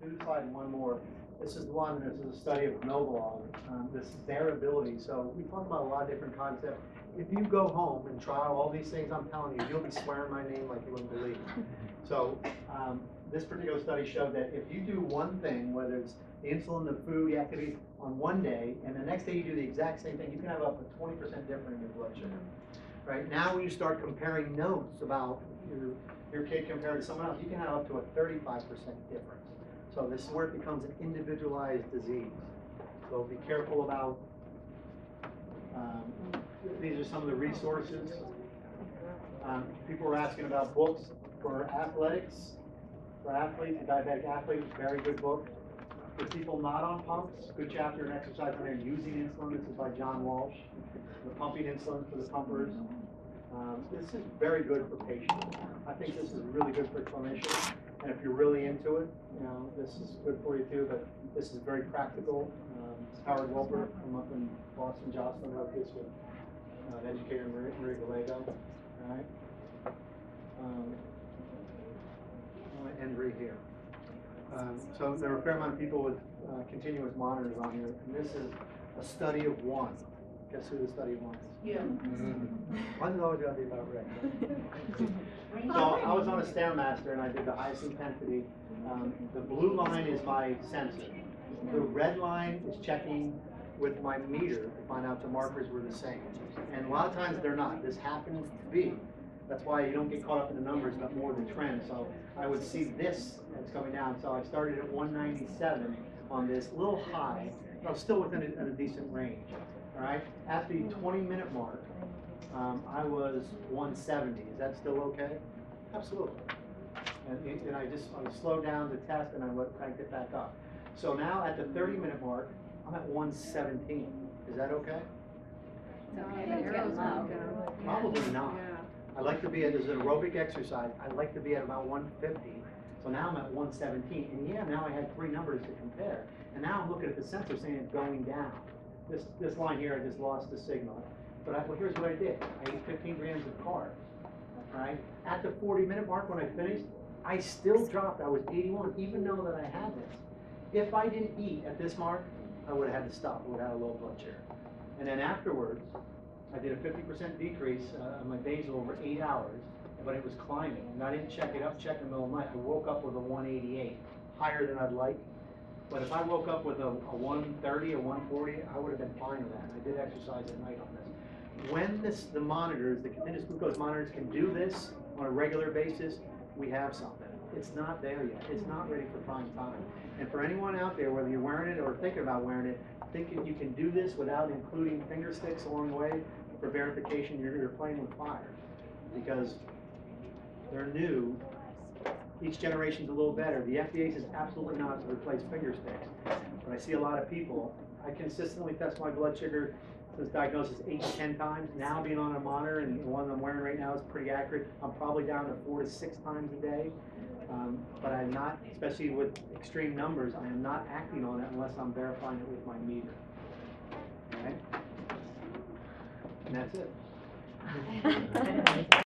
do the slide and one more. This is a study of Novolog. This is variability. So we talk about a lot of different concepts. If you go home and try all these things I'm telling you, you'll be swearing my name like you wouldn't believe. So this particular study showed that if you do one thing, whether it's the insulin, the food, the activity, on one day, and the next day you do the exact same thing, you can have up to 20% difference in your blood sugar. Right now, when you start comparing notes about your kid compared to someone else, you can have up to a 35% difference. So this is where it becomes an individualized disease. So be careful about, these are some of the resources. People were asking about books for athletics, for athletes, a diabetic athlete, very good book. For people not on pumps, good chapter in exercise on there, using insulin. This is by John Walsh. The pumping insulin for the pumpers. This is very good for patients. I think this is really good for clinicians. And if you're really into it, you know, this is good for you too, but this is very practical. Howard Wolper from up in Boston, Jocelyn wrote this with educator Marie Gallego. All right. I'm going to end right here. So there are a fair amount of people with continuous monitors on here, and this is a study of one. Guess who the study of one is? Yeah. Why is it always got to be about Rick? So I was on a Stairmaster and I did the highest intensity. The blue line is my sensor. The red line is checking with my meter to find out the markers were the same. And a lot of times they're not. This happens to be. That's why you don't get caught up in the numbers, but more the trend. So I would see this that's coming down. So I started at 197 on this, little high, but I was still within a decent range. All right. At the 20-minute mark, I was 170. Is that still okay? Absolutely. And I slowed down the test and I cranked it back up. So now at the 30-minute mark, I'm at 117. Is that okay? It's okay, but you're low. Probably not. I like to be at, as an aerobic exercise, I like to be at about 150. So now I'm at 117. And yeah, now I had three numbers to compare. And now I'm looking at the sensor saying it's going down. This line here, I just lost the signal. But well, here's what I did. I ate 15 grams of carbs. Right? At the 40-minute mark when I finished, I still dropped. I was 81, even though that I had this. If I didn't eat at this mark, I would have had to stop. I would have had a low blood sugar. And then afterwards, I did a 50% decrease on my basal over 8 hours, but it was climbing. And I didn't check it up, check in the middle of the night. I woke up with a 188, higher than I'd like. But if I woke up with a 130 or 140, I would have been fine with that. And I did exercise at night on this. When the monitors, the continuous glucose monitors can do this on a regular basis, we have something. It's not there yet. It's not ready for prime time. And for anyone out there, whether you're wearing it or thinking about wearing it, thinking you can do this without including finger sticks along the way for verification, you're playing with fire. Because they're new. Each generation's a little better. The FDA says absolutely not to replace finger sticks. But I see a lot of people. I consistently test my blood sugar since diagnosis 8 to 10 times. Now being on a monitor, and the one I'm wearing right now is pretty accurate. I'm probably down to 4 to 6 times a day. But I'm not, especially with extreme numbers, I am not acting on it unless I'm verifying it with my meter. Okay? And that's it.